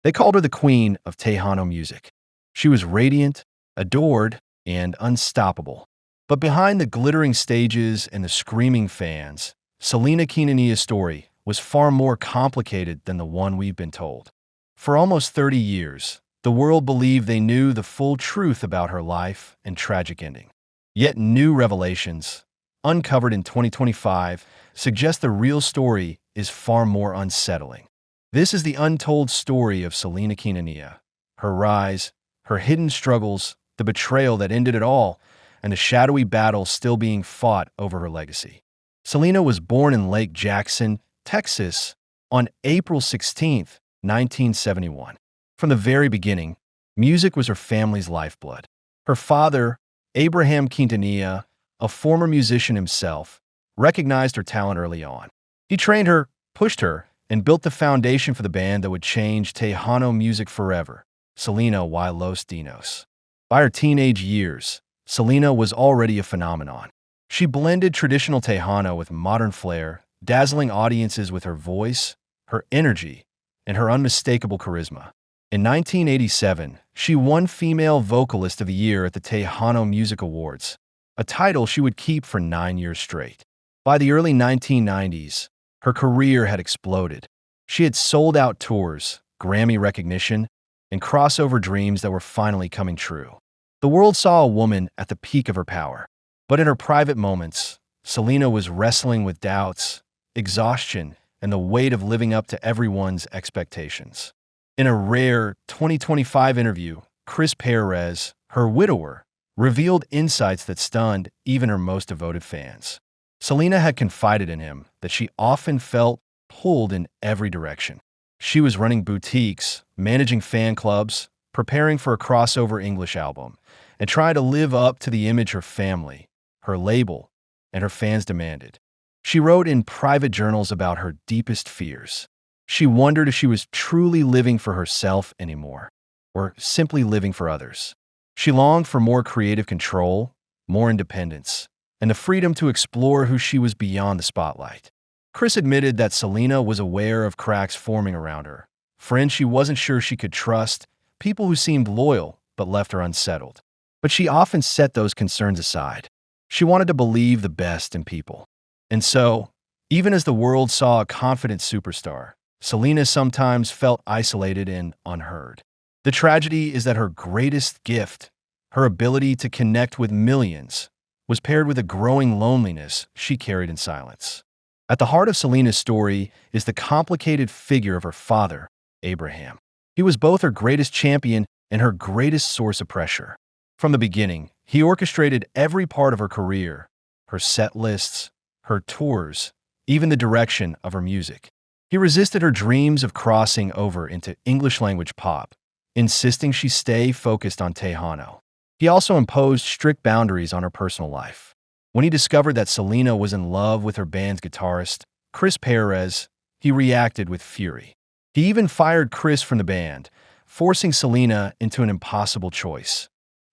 They called her the Queen of Tejano music. She was radiant, adored, and unstoppable. But behind the glittering stages and the screaming fans, Selena Quintanilla's story was far more complicated than the one we've been told. For almost 30 years, the world believed they knew the full truth about her life and tragic ending. Yet new revelations, uncovered in 2025, suggest the real story is far more unsettling. This is the untold story of Selena Quintanilla, her rise, her hidden struggles, the betrayal that ended it all, and the shadowy battle still being fought over her legacy. Selena was born in Lake Jackson, Texas, on April 16, 1971. From the very beginning, music was her family's lifeblood. Her father, Abraham Quintanilla, a former musician himself, recognized her talent early on. He trained her, pushed her, and built the foundation for the band that would change Tejano music forever, Selena y los Dinos. By her teenage years, Selena was already a phenomenon. She blended traditional Tejano with modern flair, dazzling audiences with her voice, her energy, and her unmistakable charisma. In 1987, she won Female Vocalist of the Year at the Tejano Music Awards, a title she would keep for 9 years straight. By the early 1990s, her career had exploded. She had sold-out tours, Grammy recognition, and crossover dreams that were finally coming true. The world saw a woman at the peak of her power. But in her private moments, Selena was wrestling with doubts, exhaustion, and the weight of living up to everyone's expectations. In a rare 2025 interview, Chris Pérez, her widower, revealed insights that stunned even her most devoted fans. Selena had confided in him that she often felt pulled in every direction. She was running boutiques, managing fan clubs, preparing for a crossover English album, and trying to live up to the image her family, her label, and her fans demanded. She wrote in private journals about her deepest fears. She wondered if she was truly living for herself anymore, or simply living for others. She longed for more creative control, more independence, and the freedom to explore who she was beyond the spotlight. Chris admitted that Selena was aware of cracks forming around her, friends she wasn't sure she could trust, people who seemed loyal but left her unsettled. But she often set those concerns aside. She wanted to believe the best in people. And so, even as the world saw a confident superstar, Selena sometimes felt isolated and unheard. The tragedy is that her greatest gift, her ability to connect with millions, was paired with a growing loneliness she carried in silence. At the heart of Selena's story is the complicated figure of her father, Abraham. He was both her greatest champion and her greatest source of pressure. From the beginning, he orchestrated every part of her career, her set lists, her tours, even the direction of her music. He resisted her dreams of crossing over into English-language pop, insisting she stay focused on Tejano. He also imposed strict boundaries on her personal life. When he discovered that Selena was in love with her band's guitarist, Chris Pérez, he reacted with fury. He even fired Chris from the band, forcing Selena into an impossible choice: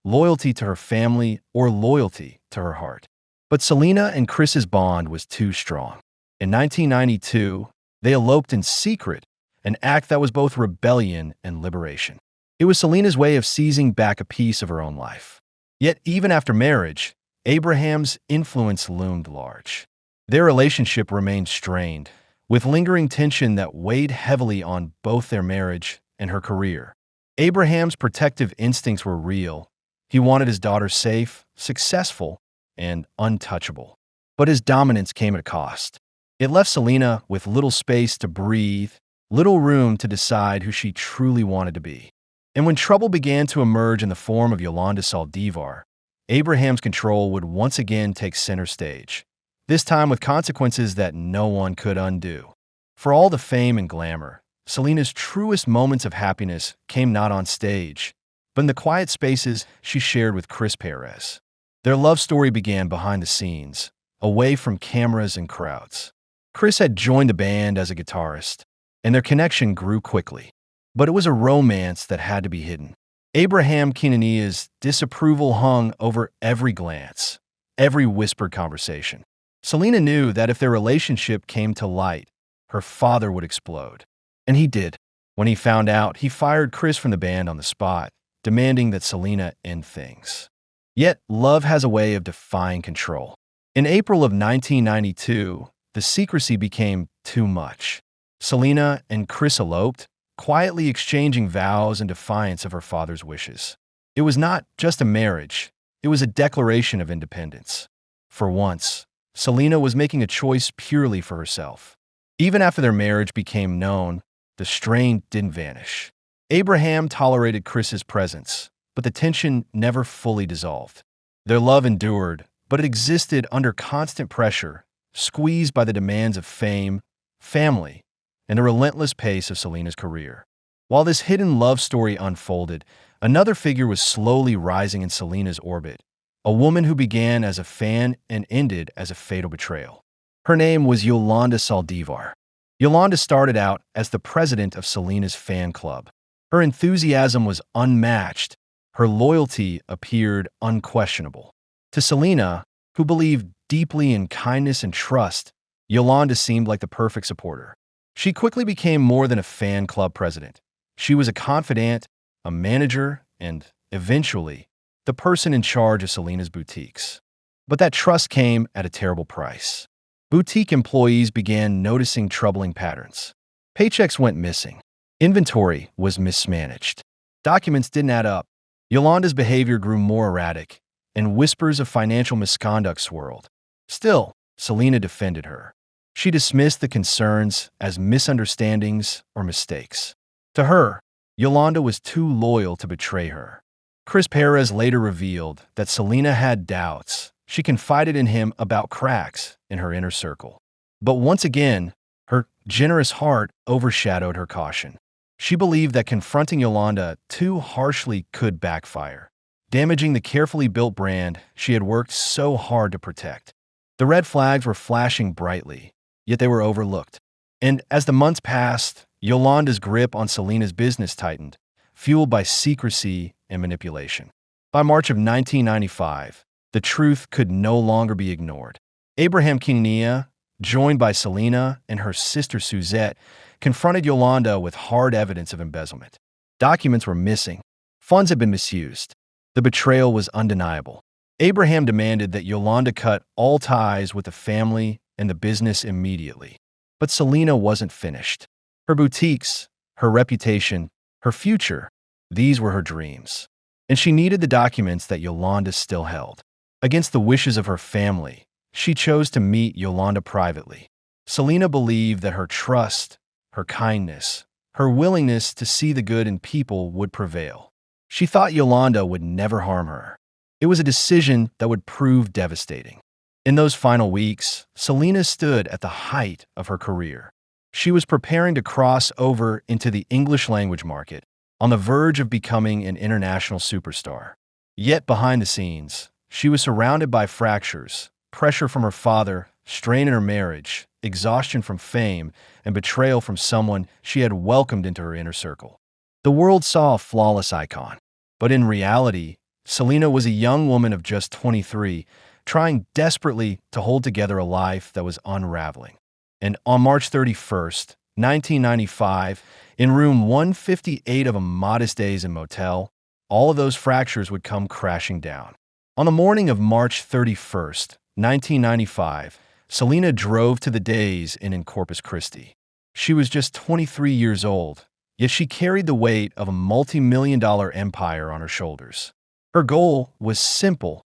loyalty to her family or loyalty to her heart. But Selena and Chris's bond was too strong. In 1992, they eloped in secret, an act that was both rebellion and liberation. It was Selena's way of seizing back a piece of her own life. Yet even after marriage, Abraham's influence loomed large. Their relationship remained strained, with lingering tension that weighed heavily on both their marriage and her career. Abraham's protective instincts were real. He wanted his daughter safe, successful, and untouchable. But his dominance came at a cost. It left Selena with little space to breathe, little room to decide who she truly wanted to be. And when trouble began to emerge in the form of Yolanda Saldívar, Abraham's control would once again take center stage, this time with consequences that no one could undo. For all the fame and glamour, Selena's truest moments of happiness came not on stage, but in the quiet spaces she shared with Chris Pérez. Their love story began behind the scenes, away from cameras and crowds. Chris had joined the band as a guitarist, and their connection grew quickly. But it was a romance that had to be hidden. Abraham Quintanilla's disapproval hung over every glance, every whispered conversation. Selena knew that if their relationship came to light, her father would explode. And he did. When he found out, he fired Chris from the band on the spot, demanding that Selena end things. Yet, love has a way of defying control. In April of 1992, the secrecy became too much. Selena and Chris eloped, quietly exchanging vows in defiance of her father's wishes. It was not just a marriage, it was a declaration of independence. For once, Selena was making a choice purely for herself. Even after their marriage became known, the strain didn't vanish. Abraham tolerated Chris's presence, but the tension never fully dissolved. Their love endured, but it existed under constant pressure, squeezed by the demands of fame, family, and the relentless pace of Selena's career. While this hidden love story unfolded, another figure was slowly rising in Selena's orbit, a woman who began as a fan and ended as a fatal betrayal. Her name was Yolanda Saldívar. Yolanda started out as the president of Selena's fan club. Her enthusiasm was unmatched. Her loyalty appeared unquestionable. To Selena, who believed deeply in kindness and trust, Yolanda seemed like the perfect supporter. She quickly became more than a fan club president. She was a confidant, a manager, and, eventually, the person in charge of Selena's boutiques. But that trust came at a terrible price. Boutique employees began noticing troubling patterns. Paychecks went missing. Inventory was mismanaged. Documents didn't add up. Yolanda's behavior grew more erratic, and whispers of financial misconduct swirled. Still, Selena defended her. She dismissed the concerns as misunderstandings or mistakes. To her, Yolanda was too loyal to betray her. Chris Pérez later revealed that Selena had doubts. She confided in him about cracks in her inner circle. But once again, her generous heart overshadowed her caution. She believed that confronting Yolanda too harshly could backfire, damaging the carefully built brand she had worked so hard to protect. The red flags were flashing brightly, yet they were overlooked. And as the months passed, Yolanda's grip on Selena's business tightened, fueled by secrecy and manipulation. By March of 1995, the truth could no longer be ignored. Abraham Quintanilla, joined by Selena and her sister Suzette, confronted Yolanda with hard evidence of embezzlement. Documents were missing. Funds had been misused. The betrayal was undeniable. Abraham demanded that Yolanda cut all ties with the family and the business immediately. But Selena wasn't finished. Her boutiques, her reputation, her future, these were her dreams. And she needed the documents that Yolanda still held. Against the wishes of her family, she chose to meet Yolanda privately. Selena believed that her trust, her kindness, her willingness to see the good in people would prevail. She thought Yolanda would never harm her. It was a decision that would prove devastating. In those final weeks, Selena stood at the height of her career. She was preparing to cross over into the English language market, on the verge of becoming an international superstar. Yet behind the scenes, she was surrounded by fractures, pressure from her father, strain in her marriage, exhaustion from fame, and betrayal from someone she had welcomed into her inner circle. The world saw a flawless icon, but in reality, Selena was a young woman of just 23, trying desperately to hold together a life that was unraveling. And on March 31st, 1995, in room 158 of a Modest Days Inn motel, all of those fractures would come crashing down. On the morning of March 31st, 1995, Selena drove to the Days Inn in Corpus Christi. She was just 23 years old, yet she carried the weight of a multi-million-dollar empire on her shoulders. Her goal was simple: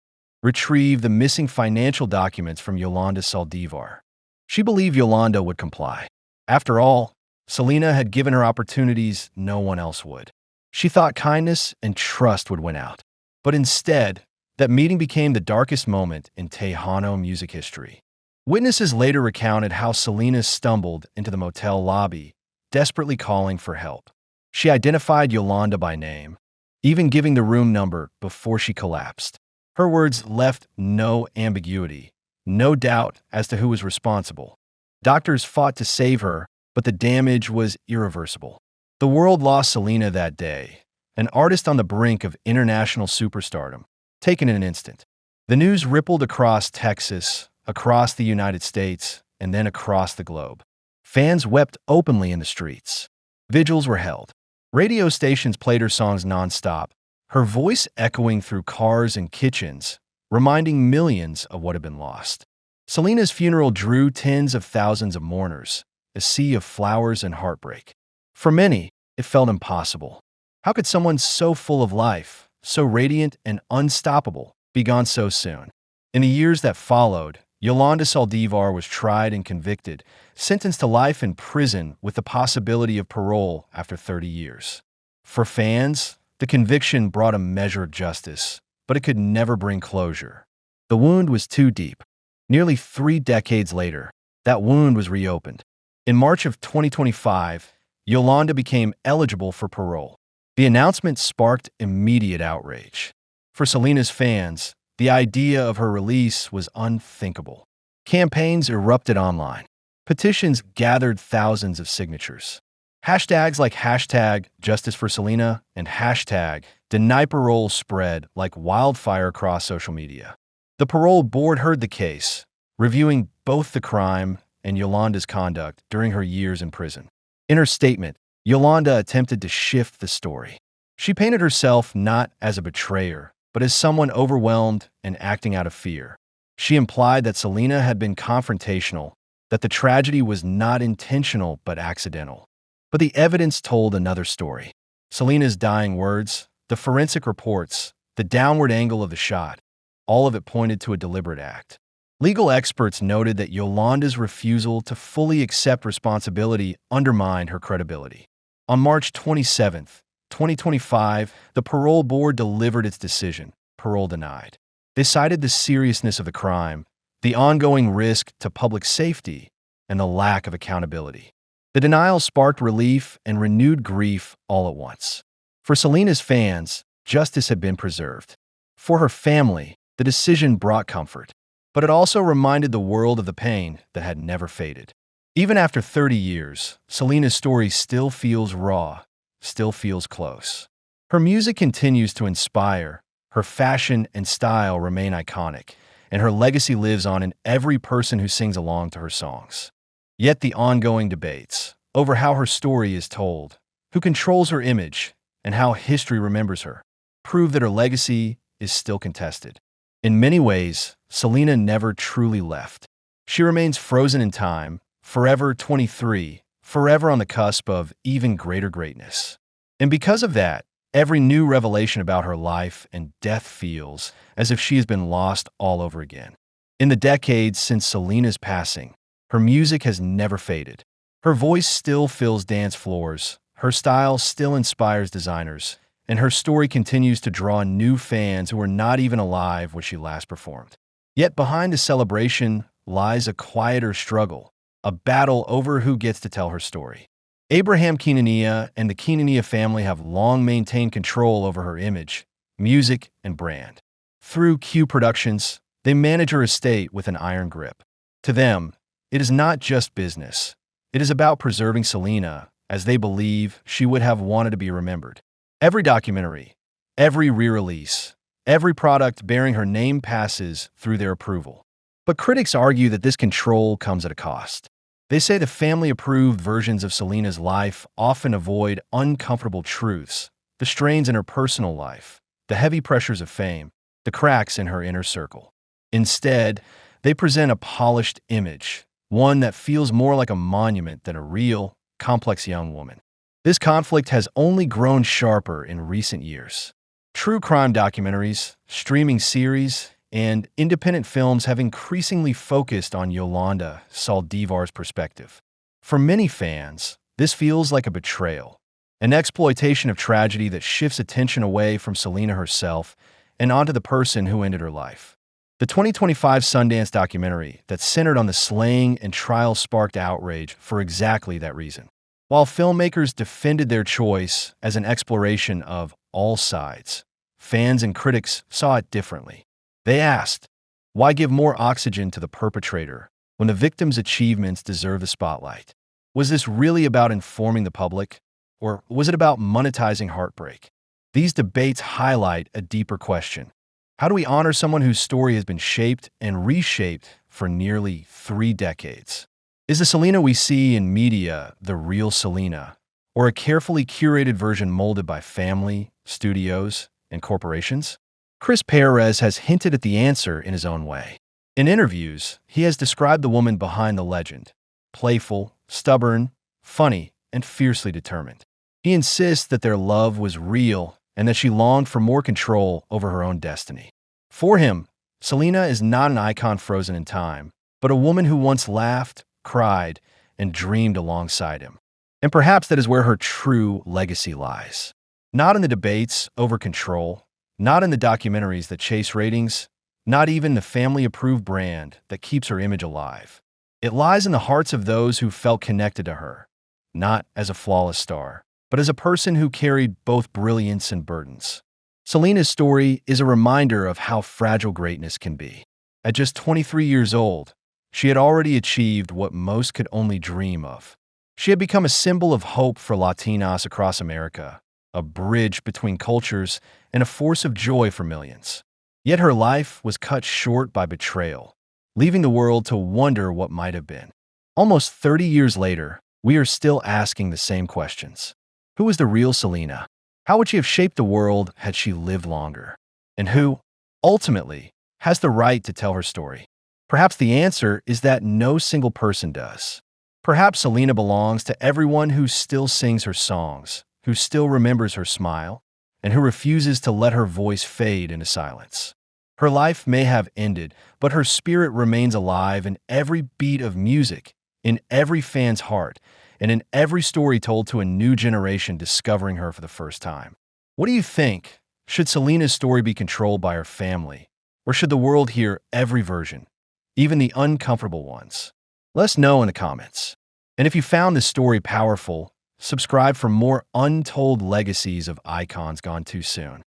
retrieve the missing financial documents from Yolanda Saldívar. She believed Yolanda would comply. After all, Selena had given her opportunities no one else would. She thought kindness and trust would win out. But instead, that meeting became the darkest moment in Tejano music history. Witnesses later recounted how Selena stumbled into the motel lobby, desperately calling for help. She identified Yolanda by name, even giving the room number before she collapsed. Her words left no ambiguity, no doubt as to who was responsible. Doctors fought to save her, but the damage was irreversible. The world lost Selena that day, an artist on the brink of international superstardom, taken in an instant. The news rippled across Texas, across the United States, and then across the globe. Fans wept openly in the streets. Vigils were held. Radio stations played her songs nonstop, her voice echoing through cars and kitchens, reminding millions of what had been lost. Selena's funeral drew tens of thousands of mourners, a sea of flowers and heartbreak. For many, it felt impossible. How could someone so full of life, so radiant and unstoppable, be gone so soon? In the years that followed, Yolanda Saldívar was tried and convicted, sentenced to life in prison with the possibility of parole after 30 years. For fans, the conviction brought a measure of justice, but it could never bring closure. The wound was too deep. Nearly 3 decades later, that wound was reopened. In March of 2025, Yolanda became eligible for parole. The announcement sparked immediate outrage. For Selena's fans, the idea of her release was unthinkable. Campaigns erupted online. Petitions gathered thousands of signatures. Hashtags like hashtag Justice for Selena and hashtag Deny Parole spread like wildfire across social media. The parole board heard the case, reviewing both the crime and Yolanda's conduct during her years in prison. In her statement, Yolanda attempted to shift the story. She painted herself not as a betrayer, but as someone overwhelmed and acting out of fear. She implied that Selena had been confrontational, that the tragedy was not intentional but accidental. But the evidence told another story. Selena's dying words, the forensic reports, the downward angle of the shot, all of it pointed to a deliberate act. Legal experts noted that Yolanda's refusal to fully accept responsibility undermined her credibility. On March 27, 2025, the parole board delivered its decision, parole denied. They cited the seriousness of the crime, the ongoing risk to public safety, and the lack of accountability. The denial sparked relief and renewed grief all at once. For Selena's fans, justice had been preserved. For her family, the decision brought comfort. But it also reminded the world of the pain that had never faded. Even after 30 years, Selena's story still feels raw, still feels close. Her music continues to inspire, her fashion and style remain iconic, and her legacy lives on in every person who sings along to her songs. Yet the ongoing debates over how her story is told, who controls her image, and how history remembers her, prove that her legacy is still contested. In many ways, Selena never truly left. She remains frozen in time, forever 23, forever on the cusp of even greater greatness. And because of that, every new revelation about her life and death feels as if she has been lost all over again. In the decades since Selena's passing, her music has never faded. Her voice still fills dance floors, her style still inspires designers, and her story continues to draw new fans who were not even alive when she last performed. Yet behind the celebration lies a quieter struggle, a battle over who gets to tell her story. Abraham Quintanilla and the Quintanilla family have long maintained control over her image, music, and brand. Through Q Productions, they manage her estate with an iron grip. To them, it is not just business. It is about preserving Selena as they believe she would have wanted to be remembered. Every documentary, every re-release, every product bearing her name passes through their approval. But critics argue that this control comes at a cost. They say the family-approved versions of Selena's life often avoid uncomfortable truths, the strains in her personal life, the heavy pressures of fame, the cracks in her inner circle. Instead, they present a polished image, one that feels more like a monument than a real, complex young woman. This conflict has only grown sharper in recent years. True crime documentaries, streaming series, and independent films have increasingly focused on Yolanda Saldívar's perspective. For many fans, this feels like a betrayal, an exploitation of tragedy that shifts attention away from Selena herself and onto the person who ended her life. The 2025 Sundance documentary that centered on the slaying and trial sparked outrage for exactly that reason. While filmmakers defended their choice as an exploration of all sides, fans and critics saw it differently. They asked, why give more oxygen to the perpetrator when the victim's achievements deserve the spotlight? Was this really about informing the public, or was it about monetizing heartbreak? These debates highlight a deeper question. How do we honor someone whose story has been shaped and reshaped for nearly 3 decades? Is the Selena we see in media the real Selena, or a carefully curated version molded by family, studios, and corporations? Chris Pérez has hinted at the answer in his own way. In interviews, he has described the woman behind the legend: playful, stubborn, funny, and fiercely determined. He insists that their love was real and that she longed for more control over her own destiny. For him, Selena is not an icon frozen in time, but a woman who once laughed, cried, and dreamed alongside him. And perhaps that is where her true legacy lies. Not in the debates over control, not in the documentaries that chase ratings, not even the family-approved brand that keeps her image alive. It lies in the hearts of those who felt connected to her, not as a flawless star, but as a person who carried both brilliance and burdens. Selena's story is a reminder of how fragile greatness can be. At just 23 years old, she had already achieved what most could only dream of. She had become a symbol of hope for Latinas across America, a bridge between cultures, and a force of joy for millions. Yet her life was cut short by betrayal, leaving the world to wonder what might have been. Almost 30 years later, we are still asking the same questions. Who was the real Selena? How would she have shaped the world had she lived longer? And who, ultimately, has the right to tell her story? Perhaps the answer is that no single person does. Perhaps Selena belongs to everyone who still sings her songs, who still remembers her smile, and who refuses to let her voice fade into silence. Her life may have ended, but her spirit remains alive in every beat of music, in every fan's heart, and in every story told to a new generation discovering her for the first time. What do you think? Should Selena's story be controlled by her family, or should the world hear every version, even the uncomfortable ones? Let us know in the comments. And if you found this story powerful, subscribe for more untold legacies of icons gone too soon.